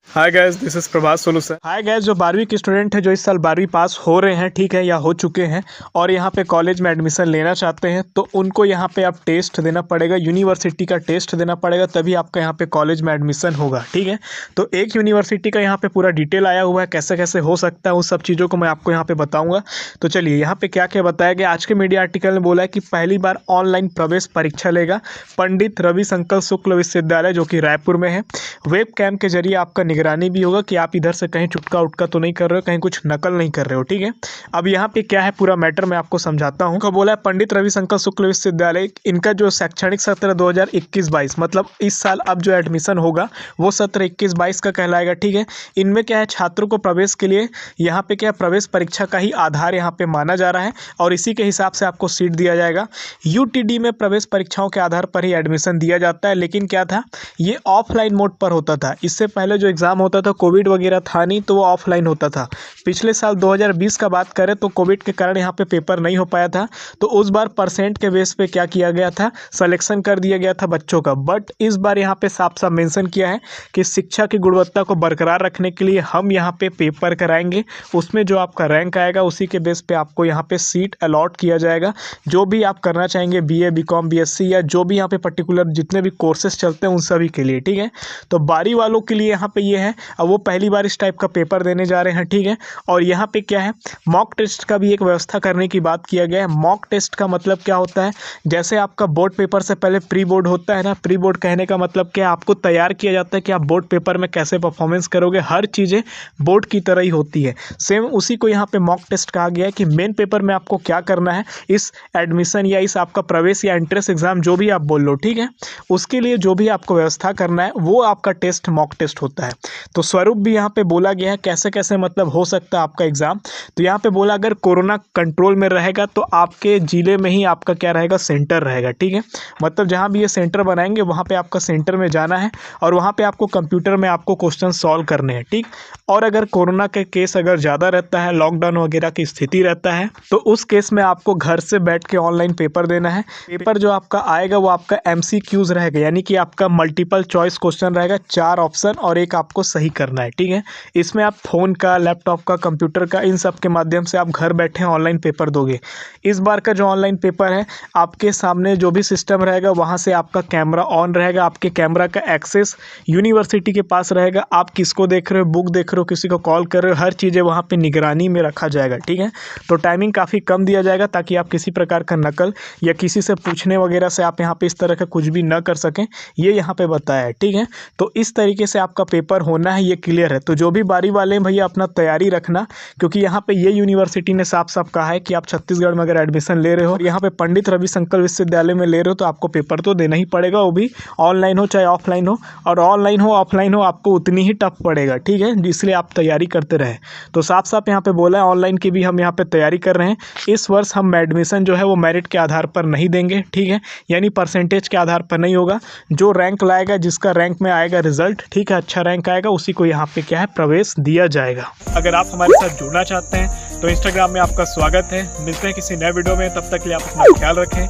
Hi guys, this is Prabhas Solu sir. Hi guys, जो 12वीं के स्टूडेंट है जो इस साल 12वीं पास हो रहे हैं, ठीक है, या हो चुके हैं और यहाँ पे कॉलेज में एडमिशन लेना चाहते हैं, तो उनको यहाँ पे आप टेस्ट देना पड़ेगा, यूनिवर्सिटी का टेस्ट देना पड़ेगा, तभी आपका यहाँ पे कॉलेज में एडमिशन होगा। ठीक है, तो एक यूनिवर्सिटी का यहाँ पे पूरा डिटेल आया हुआ है, कैसे कैसे हो सकता है, उस सब चीज़ों को मैं आपको यहाँ पे बताऊँगा। तो चलिए, यहाँ पे क्या क्या बताया गया। आज के मीडिया आर्टिकल में बोला है कि पहली बार ऑनलाइन प्रवेश परीक्षा लेगा पंडित रविशंकर शुक्ल विश्वविद्यालय, जो कि रायपुर में है। वेब कैम के जरिए आपका निगरानी भी होगा कि आप इधर से कहीं चुटका उटका तो नहीं कर रहे हो, कहीं कुछ नकल नहीं कर रहे हो। ठीक है, अब यहाँ पे क्या है पूरा मैटर मैं आपको समझाता हूँ। को बोला है पंडित रविशंकर शुक्ल विश्वविद्यालय, इनका जो शैक्षणिक सत्र 2021-22 मतलब इस साल अब जो एडमिशन होगा वो सत्र 21-22 का कहलाएगा। ठीक है, इनमें क्या है, छात्रों को प्रवेश के लिए यहाँ पे क्या प्रवेश परीक्षा का ही आधार यहाँ पे माना जा रहा है और इसी के हिसाब से आपको सीट दिया जाएगा। यूटीडी में प्रवेश परीक्षाओं के आधार पर ही एडमिशन दिया जाता है, लेकिन क्या था, ये ऑफलाइन मोड पर होता था। इससे पहले जो एग्ज़ाम होता था, कोविड वगैरह था नहीं, तो वो ऑफलाइन होता था। पिछले साल 2020 का बात करें तो कोविड के कारण यहाँ पे पेपर नहीं हो पाया था, तो उस बार परसेंट के बेस पे क्या किया गया था, सिलेक्शन कर दिया गया था बच्चों का। बट इस बार यहाँ पे साफ साफ मेंशन किया है कि शिक्षा की गुणवत्ता को बरकरार रखने के लिए हम यहाँ पे पेपर कराएंगे, उसमें जो आपका रैंक आएगा उसी के बेस पे आपको यहाँ पे सीट अलॉट किया जाएगा। जो भी आप करना चाहेंगे, BA BCom BSc या जो भी यहाँ पे पर्टिकुलर जितने भी कोर्सेज चलते हैं उन सभी के लिए। ठीक है, तो 12 वालों के लिए यहाँ पे ये है, अब वो पहली बार इस टाइप का पेपर देने जा रहे हैं। ठीक है, और यहाँ पे क्या है, मॉक टेस्ट का भी एक व्यवस्था करने की बात किया गया है। मॉक टेस्ट का मतलब क्या होता है, जैसे आपका बोर्ड पेपर से पहले प्री बोर्ड होता है ना, प्री बोर्ड कहने का मतलब क्या, आपको तैयार किया जाता है कि आप बोर्ड पेपर में कैसे परफॉर्मेंस करोगे, हर चीज़ें बोर्ड की तरह ही होती है। सेम उसी को यहाँ पे मॉक टेस्ट कहा गया है कि मेन पेपर में आपको क्या करना है, इस एडमिशन या इस आपका प्रवेश या एंट्रेंस एग्जाम जो भी आप बोल लो, ठीक है, उसके लिए जो भी आपको व्यवस्था करना है वो आपका टेस्ट मॉक टेस्ट होता है। तो स्वरूप भी यहाँ पे बोला गया है कैसे कैसे मतलब हो सकता है आपका एग्जाम। तो यहाँ पे बोला अगर कोरोना कंट्रोल में रहेगा तो आपके ज़िले में ही आपका क्या रहेगा, सेंटर रहेगा। ठीक है, मतलब जहाँ भी ये सेंटर बनाएंगे वहाँ पे आपका सेंटर में जाना है और वहाँ पे आपको कंप्यूटर में आपको क्वेश्चन सॉल्व करने हैं। ठीक, और अगर कोरोना के केस अगर ज़्यादा रहता है, लॉकडाउन वगैरह की स्थिति रहता है, तो उस केस में आपको घर से बैठ के ऑनलाइन पेपर देना है। पेपर जो आपका आएगा वो आपका MCQs रहेगा, यानी कि आपका मल्टीपल चॉइस क्वेश्चन रहेगा, 4 ऑप्शन और एक आपको सही करना है। ठीक है, इसमें आप फ़ोन का, लैपटॉप का, कंप्यूटर का, इन सब के माध्यम से आप घर बैठे ऑनलाइन पेपर दोगे। इस बार का जो ऑनलाइन पेपर है, आपके सामने जो भी सिस्टम रहेगा वहाँ से आपका कैमरा ऑन रहेगा, आपके कैमरा का एक्सेस यूनिवर्सिटी के पास रहेगा। आप किसको देख रहे हो, बुक देख रहे हो, किसी को कॉल कर रहे हो, हर चीज़ें वहाँ पे निगरानी में रखा जाएगा। ठीक है, तो टाइमिंग काफ़ी कम दिया जाएगा ताकि आप किसी प्रकार का नकल या किसी से पूछने वगैरह से आप यहाँ पे इस तरह का कुछ भी न कर सकें, ये यहाँ पे बताया है। ठीक है, तो इस तरीके से आपका पेपर होना है, ये क्लियर है। तो जो भी 12 वाले हैं भैया अपना तैयारी रखना, क्योंकि यहाँ पे ये यूनिवर्सिटी ने साफ साफ कहा है कि आप छत्तीसगढ़ में अगर एडमिशन ले रहे हो और यहाँ पे पंडित रविशंकर विश्वविद्यालय में ले रहे हो तो आपको पेपर तो देना ही पड़ेगा, वो भी ऑनलाइन हो चाहे ऑफलाइन हो, और ऑनलाइन हो ऑफलाइन हो आपको उतनी ही टफ पड़ेगा। ठीक है, इसलिए आप तैयारी करते रहे। तो साफ साफ यहाँ पे बोला है ऑनलाइन की भी हम यहाँ पे तैयारी कर रहे हैं। इस वर्ष हम एडमिशन जो है वो मेरिट के आधार पर नहीं देंगे। ठीक है, यानी परसेंटेज के आधार पर नहीं होगा, जो रैंक लाएगा, जिसका रैंक में आएगा रिजल्ट, ठीक है, अच्छा रैंक आएगा, उसी को यहाँ पे क्या है, प्रवेश दिया जाएगा। अगर आप हमारे साथ जुड़ना चाहते हैं तो इंस्टाग्राम में आपका स्वागत है। मिलते हैं किसी नए वीडियो में, तब तक के लिए आप अपना ख्याल रखें।